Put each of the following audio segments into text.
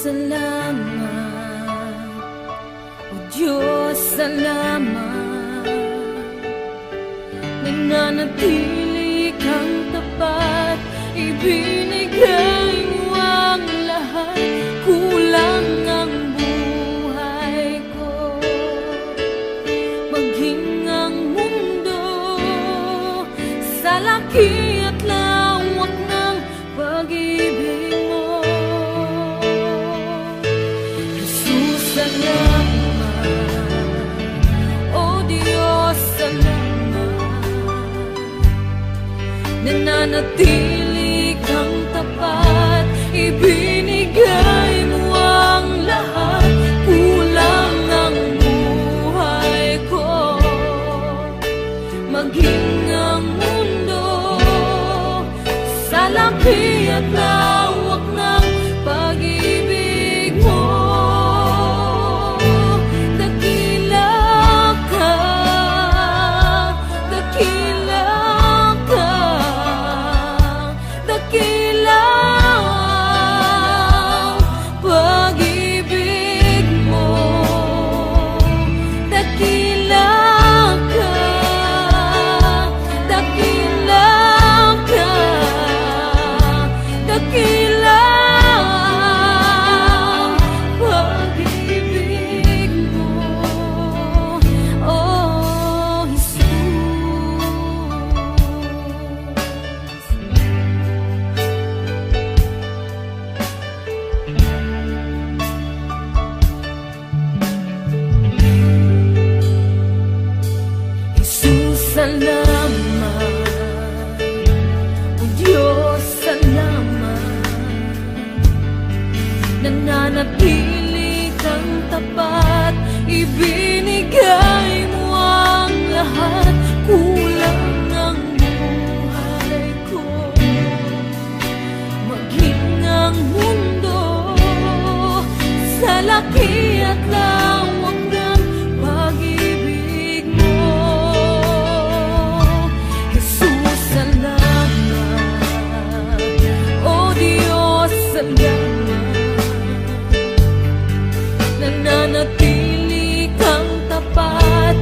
salamat. O Diyos, salamat. Nananatili kang tapat, ibinigay mo ang lahat. Kulang ang buhay ko, maging ang mundo sa laki at lawak ng pag-ibig mo. Jesus, salamat. O Diyos, salamat. Nananatili kang tapat, ibinigay mo ang lahat. Kulang ang buhay ko, maging ang mundo sa laki at lawak ng pag-ibig mo. Dakila ka, dakila ka, dakila ang pag-ibig mo. Dakila ka, dakila ka, dakila ang pag-ibig mo. Oh, Jesus. Jesus, salamat. O Diyos, salamat. Nananatili kang tapat, ibinigay mo ang lahat. Kulang ang buhay ko, maging ang mundo sa laki at lawak ng pag-ibig mo. Jesus, salamat. O Diyos, salamat. Nananatili kang tapat,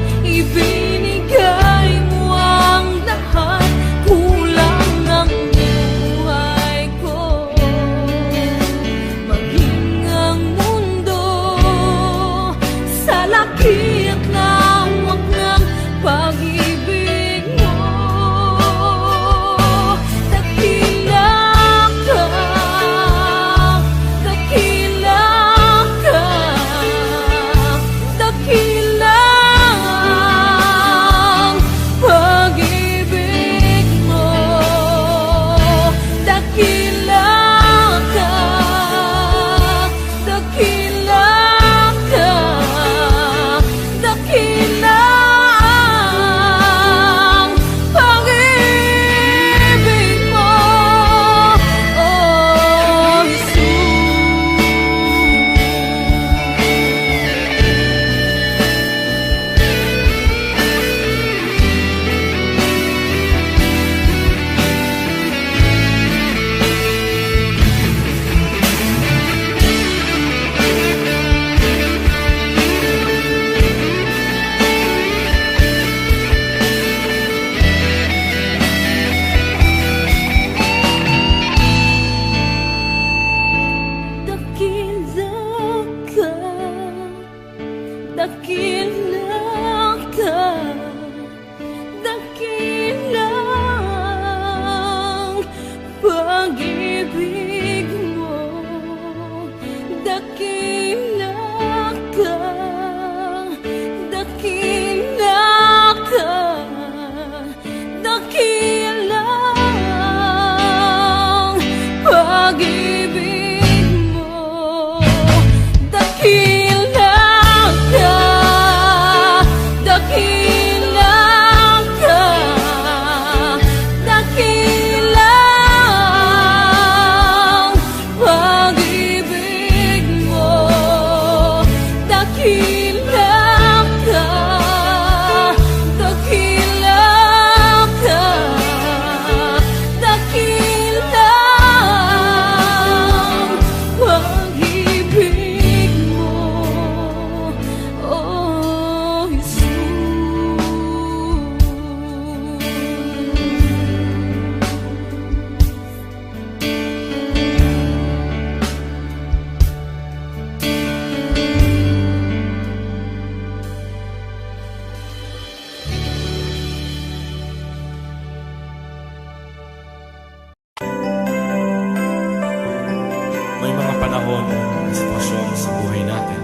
na sitwasyon sa buhay natin,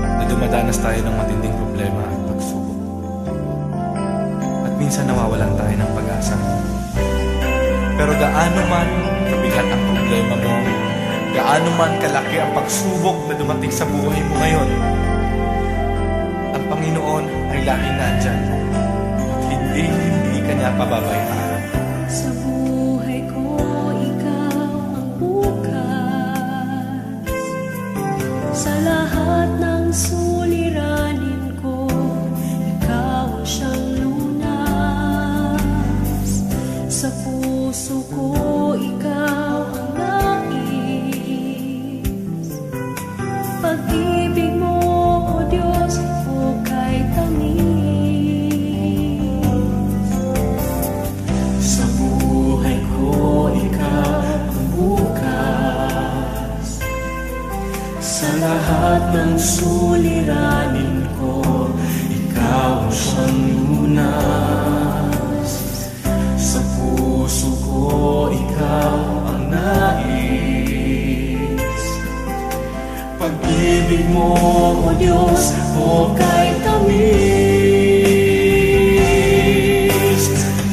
na dumadanas tayo ng matinding problema at pagsubok. At minsan nawawalan tayo ng pag-asa. Pero gaano man kabigat ang problema mo, gaano man kalaki ang pagsubok na dumating sa buhay mo ngayon, ang Panginoon ay laging nandyan at hindi ka niya pababayaan. Sa buhay ko, ikaw ang bukas. Sa lahat ng suliranin ko, ikaw ang siyang lunas. Sa puso ko, ikaw ang nais. Pag-ibig mo, O Diyos, hukay tamis. Sa buhay ko, ikaw ang bukas. Sa lahat ng suliranin ko, ikaw ang siyang lunas. Sa puso ko, ikaw ang nais. Pag-ibig mo, O Diyos, hukay tamis.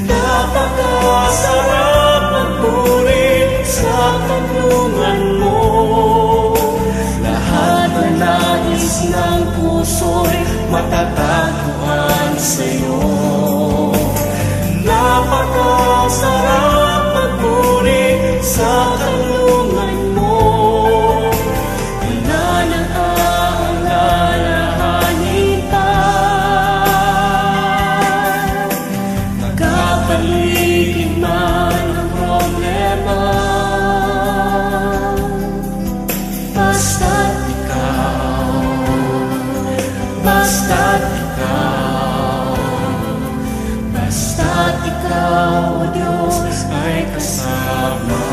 Napakasarap magpuri sa kanlungan mo. Lahat na nais ng puso'y matatagpuan sa'yo. Napakasarap magpuri sa kanlungan mo. Wala nang aalalahanin pa. Nagkapaligid man ang problema, basta't ikaw, basta't ikaw, basta't ikaw, O Diyos, ay kasama.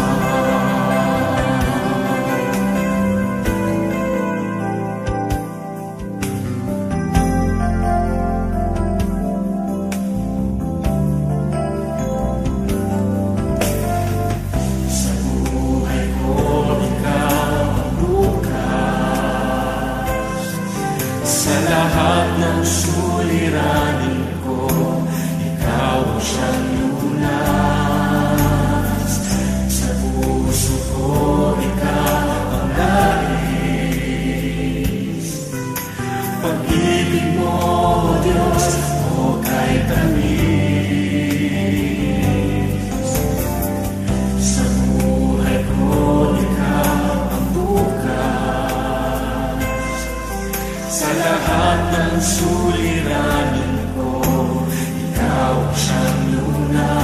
Sa buhay ko, ikaw ang bukas. Sa lahat ng suliranin ko, ikaw ang siyang lunas. Sa puso ko, ikaw ang nais. Pag-ibig mo, O Diyos, hukay tamis. Sa buhay ko, ikaw ang bukas. Sa lahat ng suliranin ko, ikaw ang siyang lunas.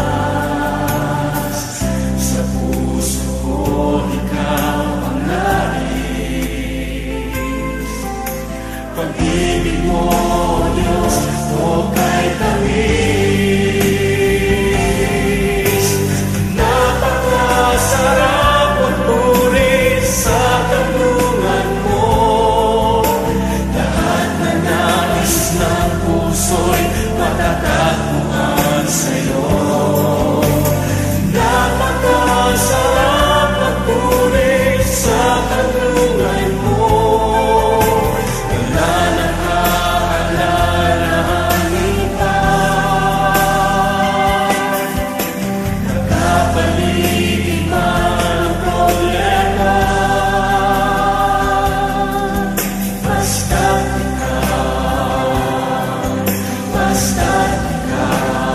Sa puso ko, ikaw ang nais. Pag-ibig mo, O Diyos, hukay tamis. Napakasarap magpuri sa kanlungan mo. Lahat na nais ng puso'y matatagpuan sa'yo. Napakasarap magpuri sa kanlungan mo. Wala nang aalalahanin pa. Nagkapaligid man ang problema, basta't ikaw, basta't ikaw,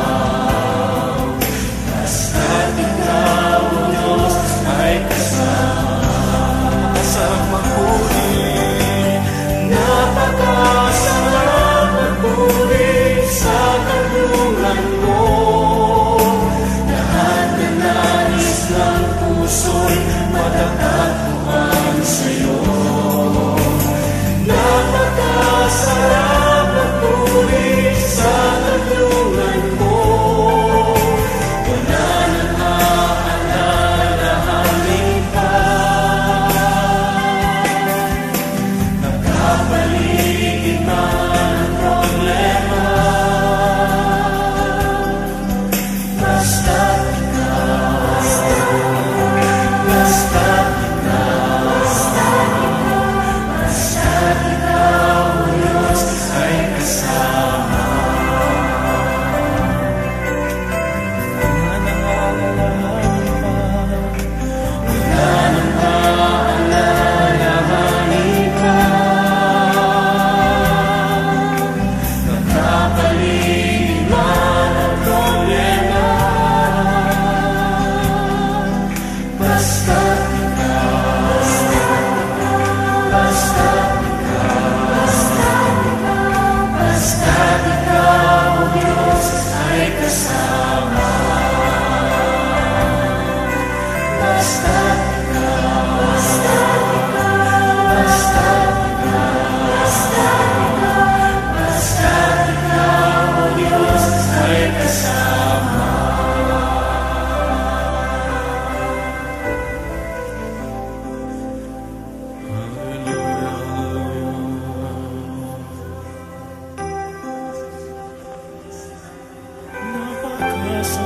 sa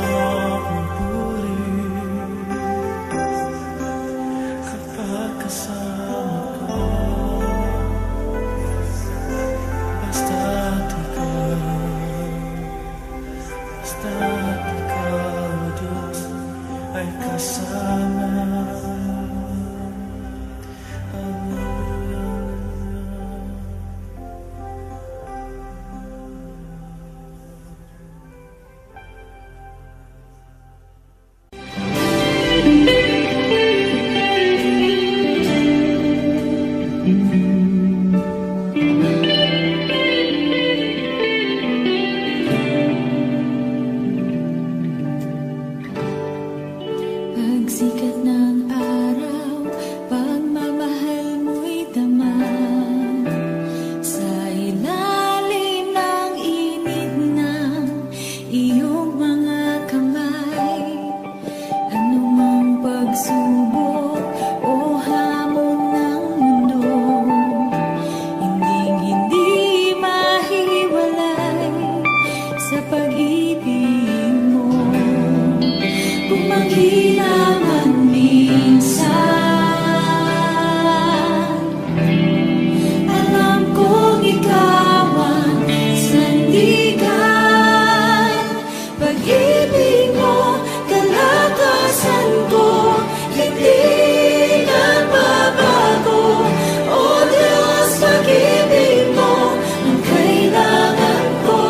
pagpulis kapag kasama ka. Basta't ikaw, Diyos, ay kasama. Pagsikat ng araw, pagmamahal mo'y damang sa ilalim ng init ng iyong mga kamay. Anumang pagsubok o hamon ng mundo, hinding-hindi mahiwalay sa pag-ibig mo. Kung manghina man minsan, alam kong ikaw ang sandigan. Pag-ibig mo, kalakasan ko, hindi nagbabago. O Diyos, pag-ibig mo ang kailangan ko.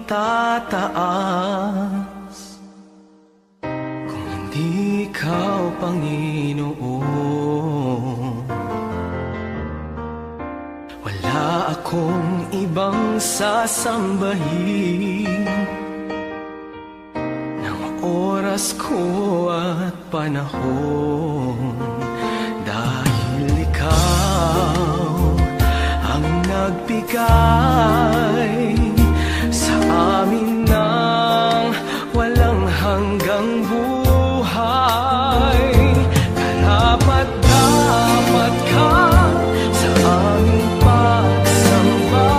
tataas kung hindi ikaw, Panginoon. Wala akong ibang sasambahin ng oras ko at panahon, dahil ikaw ang nagbigay sa amin ng walang hanggang buhay. Karapat-dapat ka sa aming pagsamba,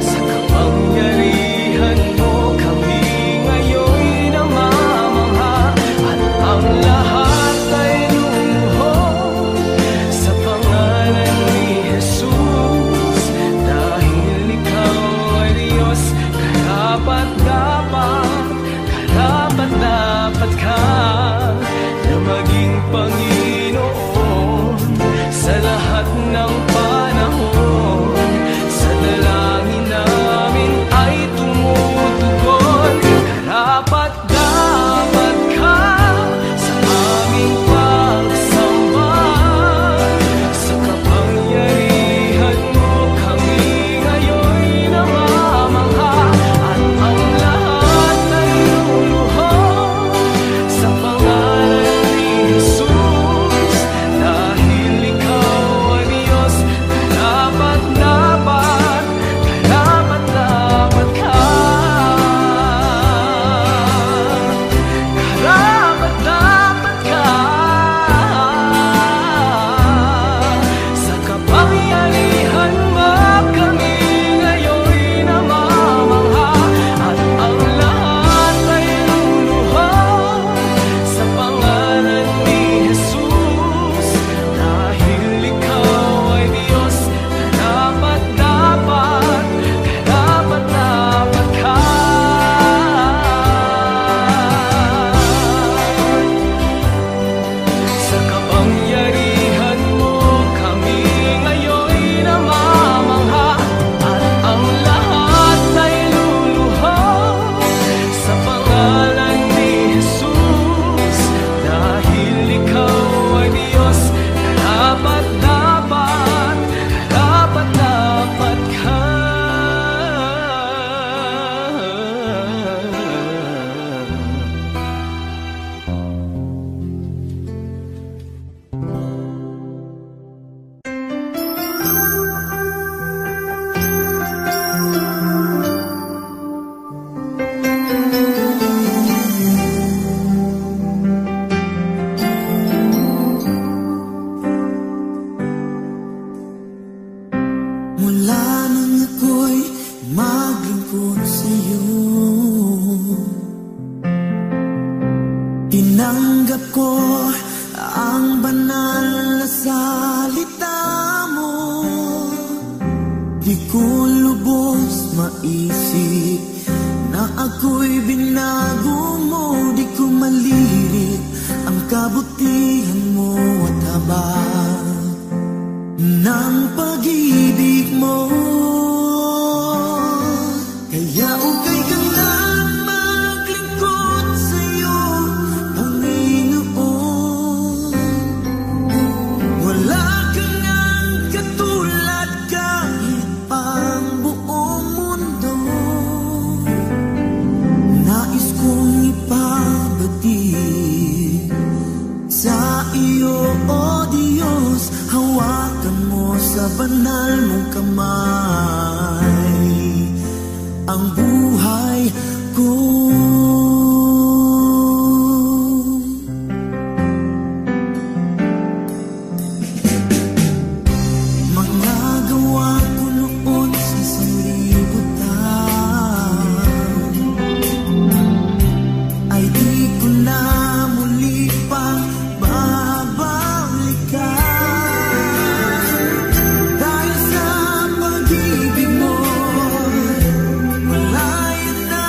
sa kapangyarihan mo kami ngayon'y namamangha, at ang lahat ay lumuhod sa pangalan ni Jesus, dahil ikaw ay Diyos. Karapat-dapat ka na maging Panginoon sa lahat ng panahon. Sa dalangin namin ay tumutugon. Karapat-dapat ka sa aming pagsamba, sa kapangyarihan mo kami ngayon'y namamangha, at ang lahat ay luluhod sa pangalan ni Jesus, dahil ikaw ay Diyos. Karapat-dapat ka. Karapat-dapat ka sa kapangyarihan mo kami ngayon'y namamangha, at ang lahat ay luluhod sa pangalan ni Jesus, dahil ikaw ay Diyos. Karapat-dapat ka. Sa kapangyarihan mo kami ngayon'y namamangha, at ang lahat ay luluhod sa pangalan ni Jesus, dahil ikaw ay Diyos. Karapat-dapat ka. Mula nang ako'y maglingkod sa'yo, tinanggap ko ang banal na salita mo. Di ko lubos maisip na ako'y binago mo. Di ko malirit ang kabutihan mo at habag ng pag-ibig mo. Kaya ukay ka lang maglingkod sa'yo, Panginoon. Wala ka ngang katulad kahit pang buong mundo. Nais kong ipabati sa iyo, O Diyos. Hawakan mo sa banal mong kamay ang buhay ko. Mga gawa ko noon sa sanlibutan ay di ko na muli pang babalikan. Dahil sa pag-ibig mo, wala yan na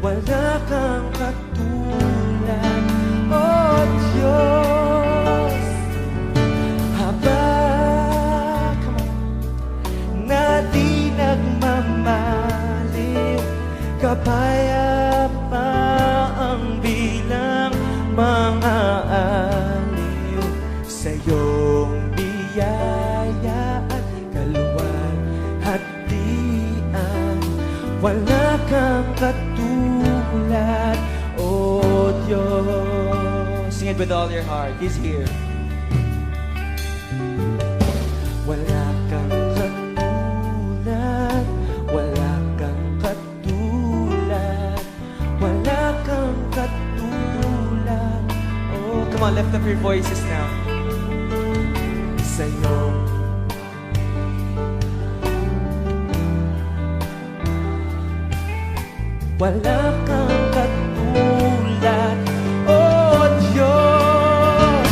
wala kang katulad, oh Diyos. Habang na di nagmamaliw, kapayapa ang bilang mga aliw sa iyong biyaya at kaluwalhatian. Wala kang katulad, oh Diyos. Sing it with all your heart. He's here. Wala kang katulad, wala kang katulad, wala kang katulad. Oh, come on, lift up your voices now. Sa'yo. Wala kang katulad, oh Diyos.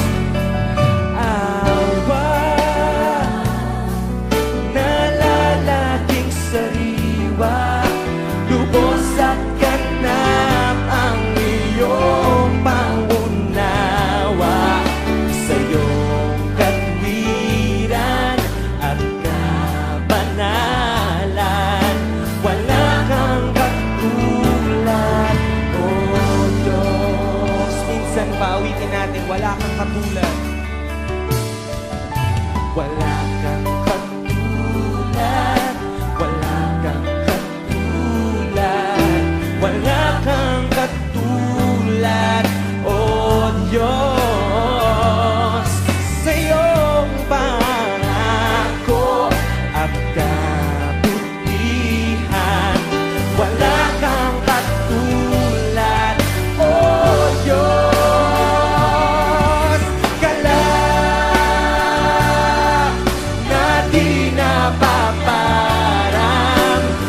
Awa, nalalaging sariwa, lubos at ganap ang iyong pangunawa. Sa iyong katwiran at kabanalan, wala kang katulad, oh Diyos. Minsan pawitin natin, wala kang katulad. Wala kang katulad, wala kang katulad, wala kang katulad, oh Diyos. Sa iyong pangako at kabutihan, wala kang katulad, oh Diyos. Galak na di napaparang,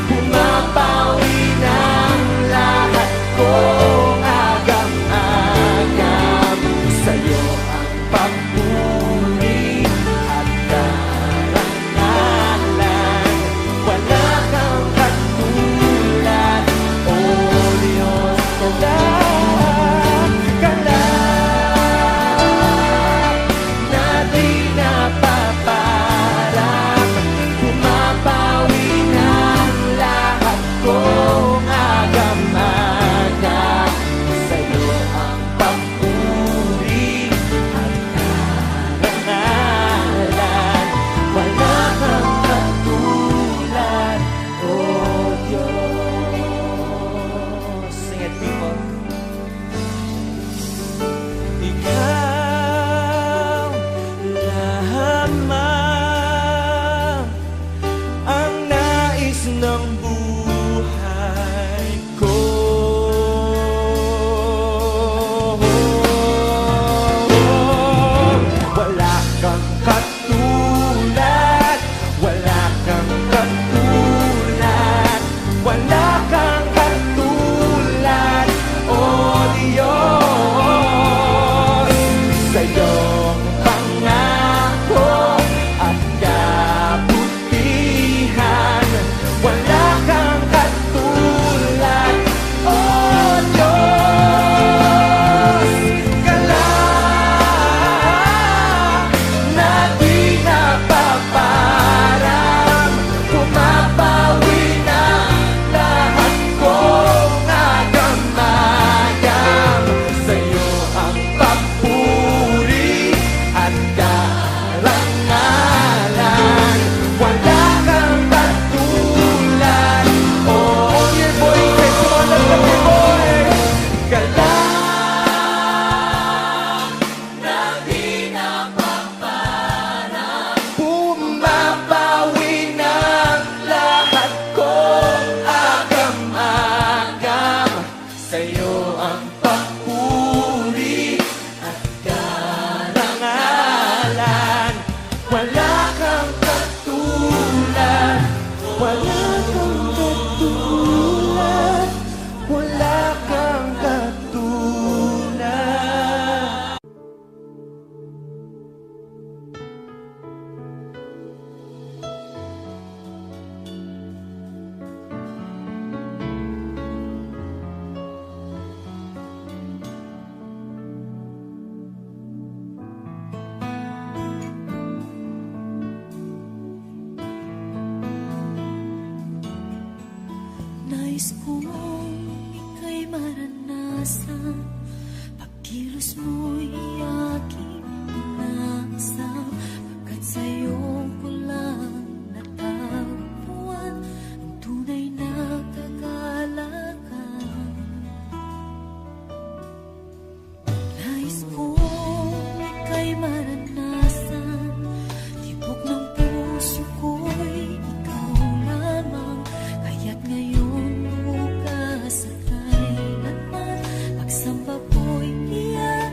pumapawi ng lahat kong agam-agam. Sa'yo ang papuri at karangalan, wala kang katulad, oh Diyos. Galak na di napaparang, pumapawi ng lahat kong agam-agam. Sa'yo ang papuri at karangalan, wala kang katulad, oh Diyos. Sing it, people. Ikaw lamang ang nais ng buhay ko. Wala kang katulad, wala kang katulad, wala kang katulad, oh Diyos. Sa iyong pangako at kabutihan, wala kang katulad, oh Diyos. Galak na di napaparang, pumapawi ng lahat kong agam-agam. Sa'yo ang papuri at karangalan, wala kang katulad, oh your voices, all of your voice. Galak na di napaparang, pumapawi ng lahat kong agam-agam. Sa'yo ang papuri at karangalan, wala kang katulad, wala kang katulad, wala kang katulad. Pulos mo'y aking inasam, pagkat sa'yo ko lang natagpuan ang tunay na kagalakan. Nais kong ika'y maranasan, tibok ng puso ko'y ikaw lamang. Kaya't ngayon, bukas at kailanman, pagsamba ko'y iyan.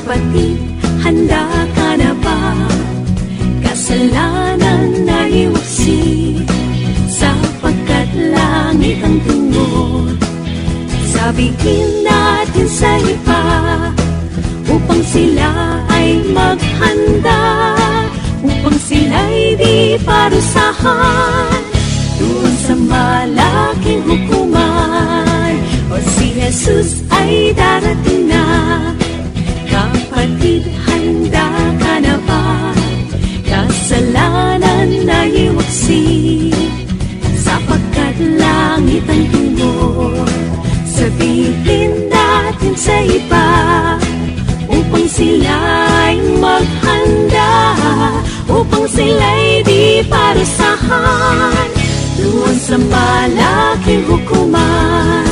Kapatid, handa ka na ba? Kasalanan na iwaksi, sapagkat langit ang tungo. Sabihin natin sa iba, upang sila ay maghanda, upang sila'y di parusahan doon sa malaking hukuman. O si Jesus ay darating na. Kapatid, handa ka na ba? Kasalanan na iwaksi, sapagkat langit ang tungo. Sabihin natin sa iba, upang sila'y maghanda, upang sila'y di parusahan doon sa malaking hukuman.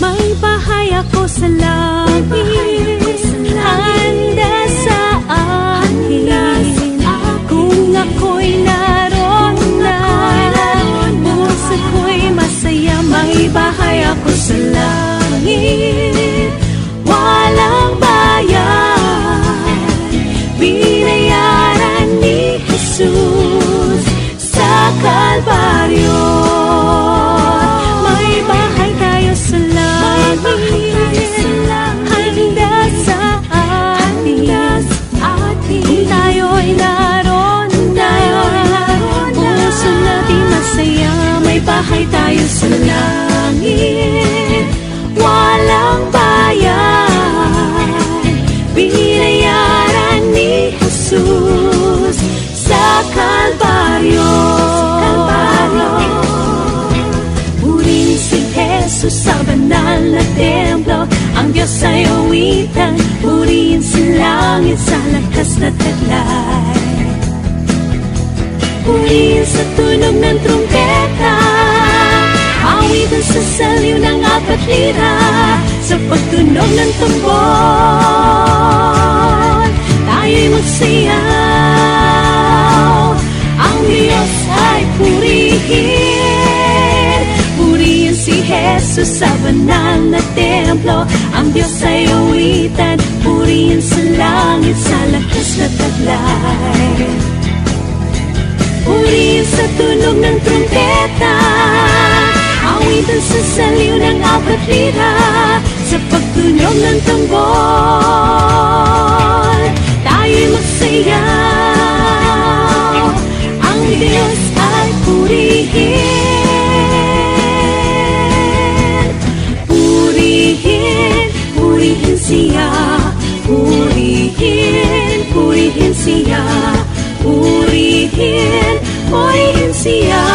May bahay ako sa langit, handa sa akin. Kung ako'y naroon na, puso ko'y masaya. May bahay ako sa langit, walang bayan. Binayaran ni Jesus sa Kalbaryo. May bahay tayo sa langit, handa sa atin. Kung tayo'y naroon na, puso natin masaya. May bahay tayo sa langit, walang bayan. Binayaran ni Jesus sa Kalbaryo. Purihin si Jesus sa banal na templo, ang Diyos ay awitan. Purihin si langit sa lakas na taglay. Purihin sa tunog ng trumpeta, awitan sa saliw ng 4 lira, sa pagtunog ng tumbon tayo'y magsayaw. Ang Diyos ay purihin. Purihin si Jesus sa banal na templo, ang Diyos ay awitan. Purihin sa langit sa lakas na taglay. Purihin sa tunog ng trumpeta, awitan sa saliw ng 4 lira, sa pagtunog ng tumbon tayo'y magsayaw. Ang Diyos ay purihin. Purihin, purihin siya. Purihin, purihin siya. Purihin, purihin siya.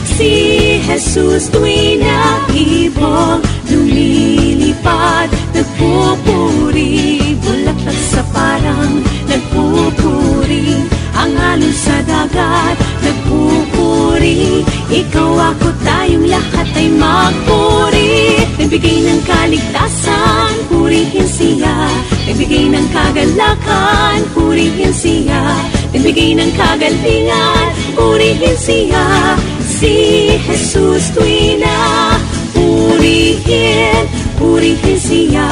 Si Jesus tuwing nag-ibong lumilipad, nagpupuri, bulaklak sa parang nagpupuri, ang alon sa dagat nagpupuri. Ikaw, ako, tayong lahat ay magpuri. Nagbigay ng kaligtasan, purihin siya. Nagbigay ng kagalakan, purihin siya. Nagbigay ng kagalingan, purihin siya. Si Jesus tuwing na purihin, purihin siya.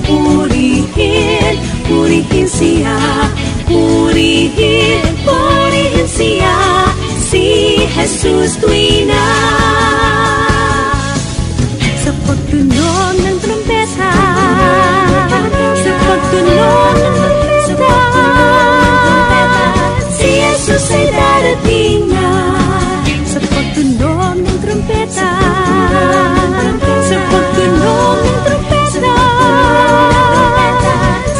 Purihin, purihin siya. Purihin, purihin siya. Si Jesus tuwing na sa pagtunog ng trumpeta, sa pagtunog ng trumpeta, si Jesus ay darating na. Sa pagtunog ng trumpeta, sa pagtunog ng trumpeta,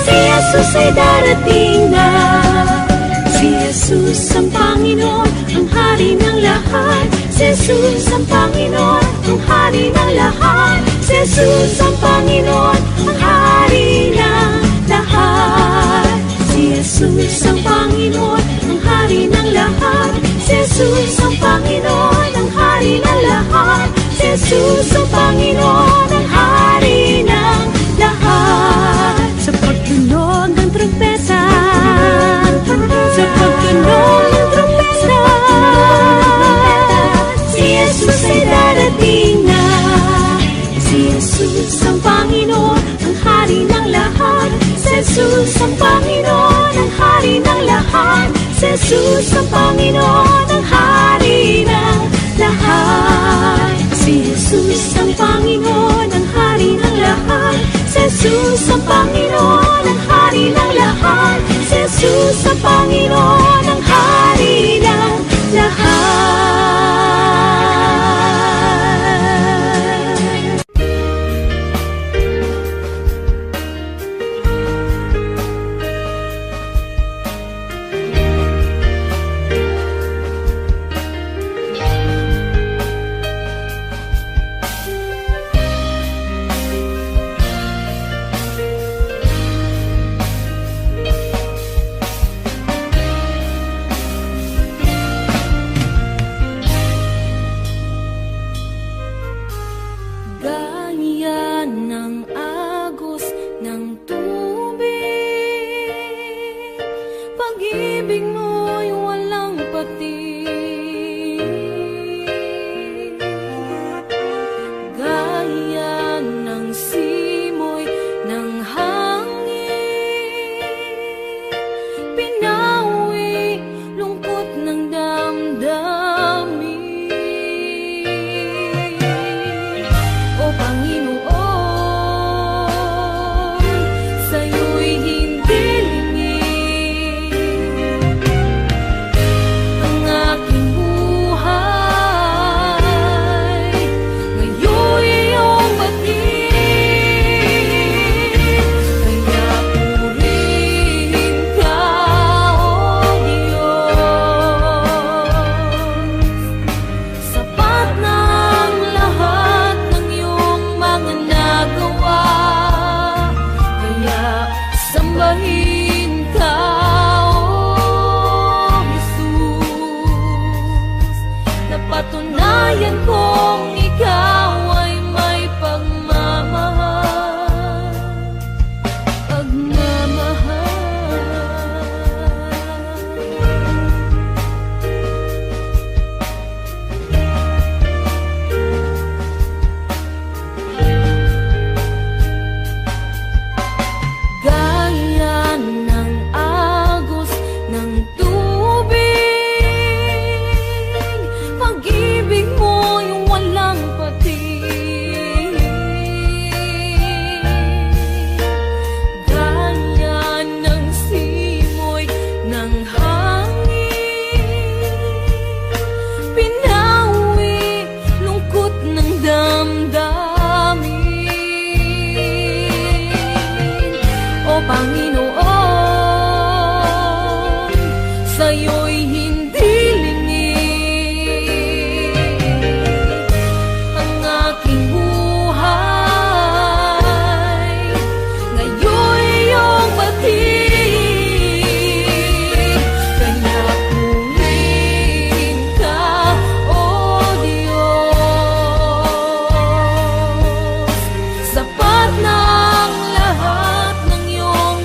si Jesus ay darating na. Si Jesus ang Panginoon, ang Hari ng lahat. Si Jesus ang Panginoon, ang Hari ng lahat. Si Jesus ang Panginoon, ang Hari ng lahat. Si Jesus ang Panginoon, ang Hari ng lahat. Si Jesus ang Panginoon, ang Hari ng lahat. Si Jesus ang Panginoon, ang Hari ng lahat. Sa pagtunog ng trumpeta, sa pagtunog ng trumpeta, si Jesus ay darating na. Si Jesus ang Panginoon, ang Hari ng lahat. Jesus ang Panginoon, ang Hari ng lahat. Si Jesus ang Panginoon, ang Hari ng lahat. Si Jesus ang Panginoon, ang Hari ng lahat. Si Jesus ang Panginoon, ang Hari ng lahat. Si Jesus ang Panginoon, ang Hari ng lahat. Gaya ng agos ng tubig, pag-ibig mo'y walang patig. Gaya ng simoy ng hangin, pinawi lungkot ng damdamin. O Panginoon, sa'yo'y hindi lingid ang aking buhay. Ngayon'y iyong batid, kaya purihin ka, O Diyos. Sapat na ang lahat ng iyong mga nagawa, kaya sambahin ka, O Jesus. Napatunayan kong ikaw ay may pagmamahal, gaya ng agos ng tubig, pag-ibig mo'y walang patig. Gaya ng simoy ng hangin, pinawi lungkot ng damdamin. O Panginoon, sa'yo'y hindi lingid ang aking buhay. Ngayon'y iyong batid, kaya purihin ka, O Diyos. Sapat na ang lahat ng iyong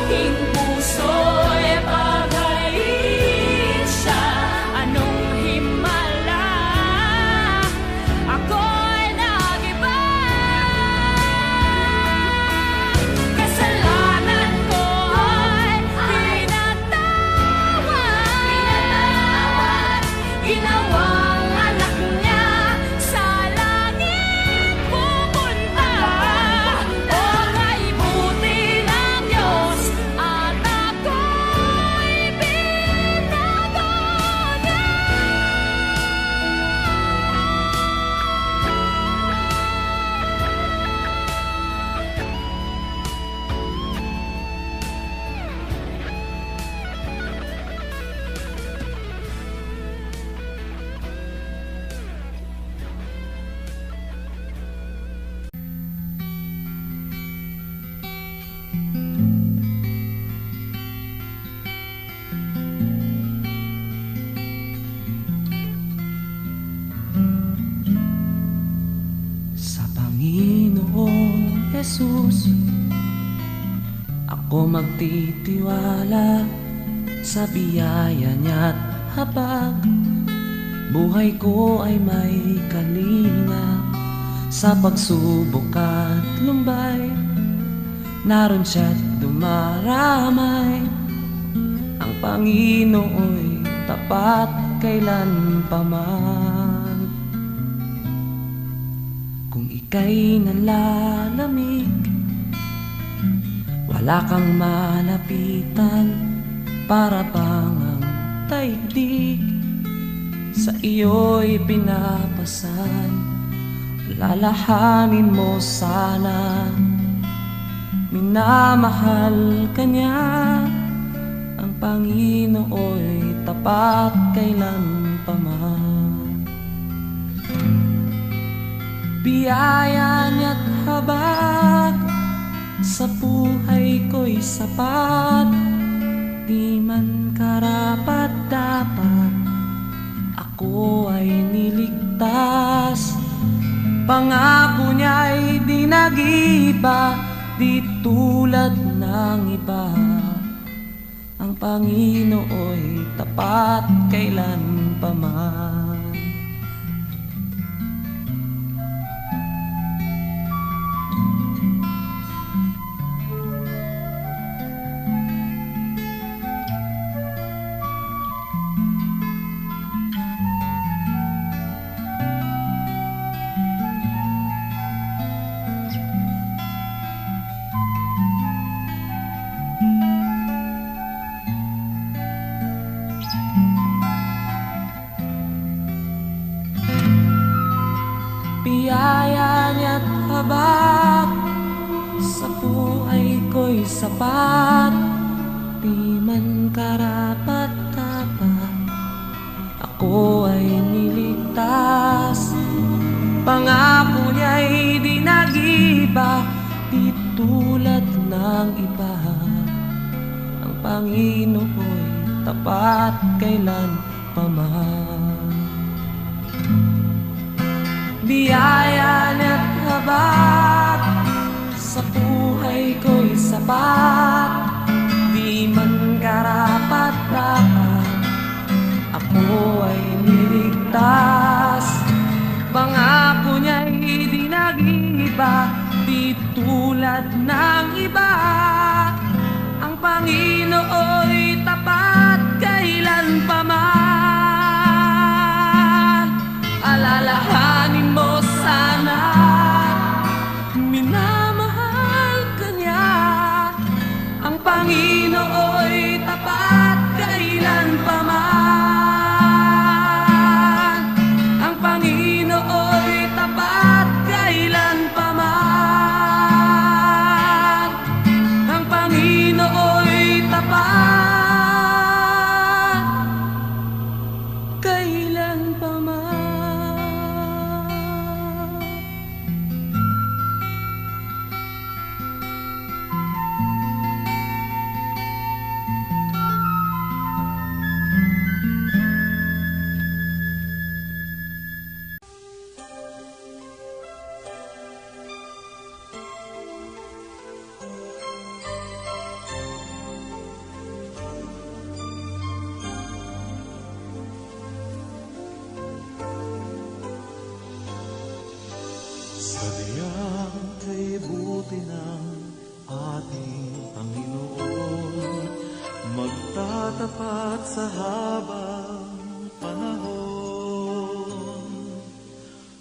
aking puso'y paghain siya. Anong himala, ako'y nag-iba. Kasalanan ko'y pinatawad, ginawang anak niya sa langit pupunta. O kay buti ng Diyos at ako'y binago niya. Sa Panginoong Jesus ako magtitiwala, sa biyaya niya't habag buhay ko ay may kalinga. Sa pagsubok at lumbay, naroon siya't dumaramay. Ang Panginoo'y tapat kailan pa man. Kung ika'y nalalamig, wala kang malapitan, para bang ang daigdig sa iyo'y pinapasan. Lalahanin mo sana, minamahal ka niya. Ang Panginoo'y tapat kailan pa man. Biyaya niya't habag sa buhay ko'y sapat. Di man karapat-dapat, ako ay niligtas. Pangako niya'y di nag-iba, di tulad ng iba. Ang Panginoo'y tapat kailan pa man. Biyaya niya't habag sa buhay ko'y sapat. Di man karapat-dapat, ako ay niligtas. Pangako niya'y di nag-iba, di tulad ng iba. Ang Panginoo'y tapat kailan pa man. Biyaya niya't habag sa buhay ko'y sapat. Di man karapat-dapat, ako ay niligtas. Pangako niya'y di nag-iba, di tulad ng iba. Ang Panginoo'y tapat kailan pa man. Alalahanin mo sana, minamahal ka niya. Ang Panginoo'y tapat kailan pa man. Ang Panginoo'y tapat kailan pa man. tapat sa habang panahon,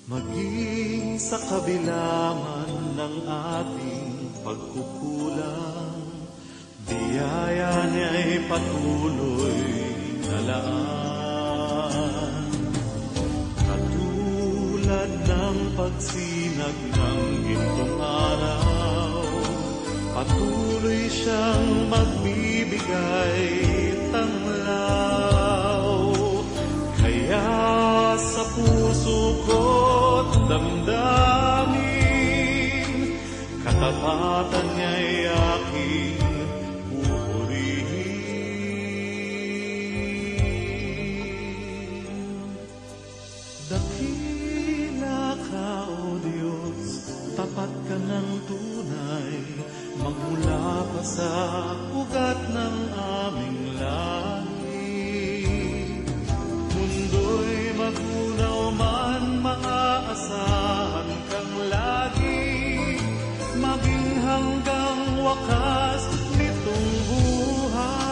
maging sa kabila man ng ating pagkukulang, biyaya niya'y patuloy na laan. Katulad ng pagsinag ng gintong araw, patuloy siyang magbibigay tanglaw. Kaya sa puso ko't damdamin, katapatan niya'y aking pupurihin. Dakila ka, O Diyos, tapat ka ng tunay, magmula pa sa ugat ng aming lahi. Mundo'y magunaw man, maaasahan kang lagi, maging hanggang wakas nitong buhay.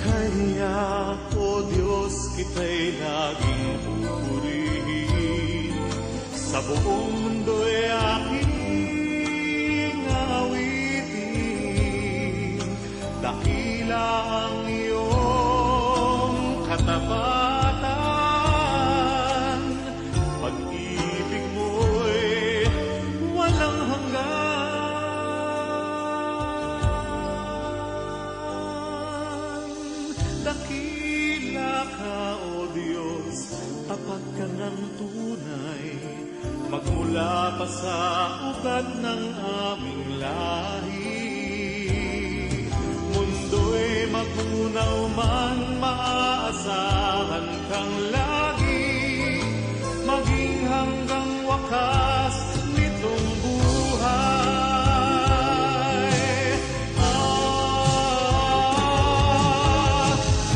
Kaya, O Diyos, kita'y laging pupurihin, sa buong mundo'y aking awitin. Dakila ang iyong katapatan, pag-ibig mo'y walang hanggan. Dakila ka, O Diyos, tapat ka ng tunay, magmula pa sa ugat ng aming lahi. Mundo'y magunaw man, maaasahan kang lagi, maging hanggang wakas nitong buhay.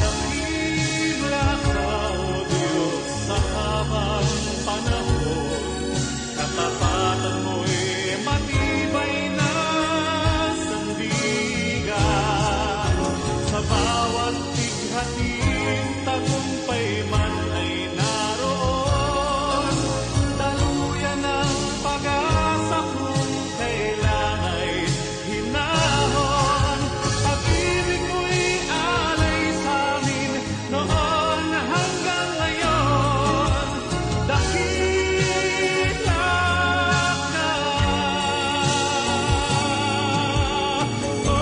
Dakila ka, O Diyos, sa habang panahon, katapatan mo'y matibay na sandigan. Sa bawat bighating tagumpay man ay naroon, daluyan ang pag-asa kung kailan ay hinahon. Pag-ibig mo'y alay sa amin noon hanggang ngayon. Dakila ka, O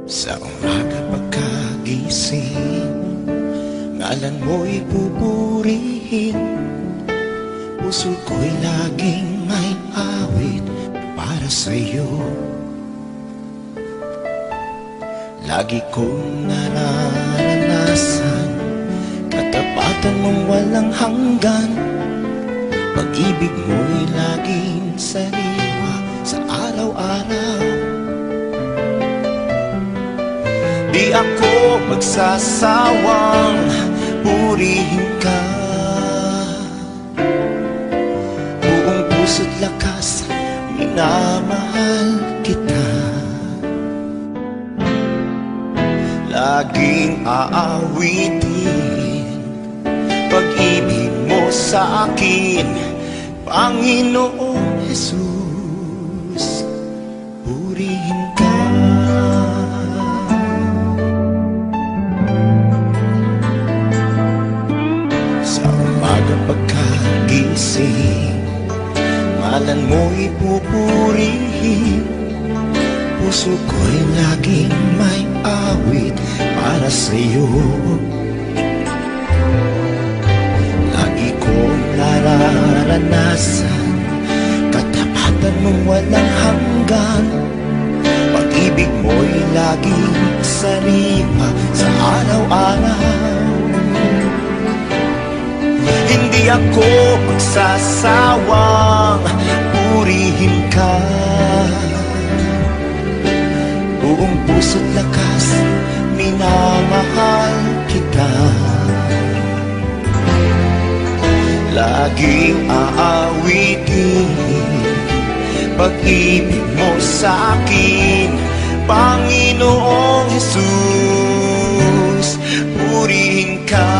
Sa umaga pagkagising, ngalan mo'y pupurihin. Puso ko'y laging may awit para sa'yo. Lagi kong nararanasan katapatan mong walang hanggan. Pag-ibig mo'y laging sariwa sa araw-araw. Di ako magsasawang purihin ka. Buong puso't lakas, minamahal kita. Laging aawitin pag-ibig mo sa akin, Panginoong Jesus, purihin ka. Sa umaga pagkagising, ngalan mo'y pupurihin. Puso ko'y laging may awit para sa'yo. Lagi kong nararanasan katapatan mong walang hanggan. Pag-ibig mo'y laging saripa sa araw-araw. Hindi ako magsasawang purihin ka. Buong puso't lakas, minamahal kita. Laging aawitin pag-ibig mo sa akin, Panginoong Jesus, purihin ka.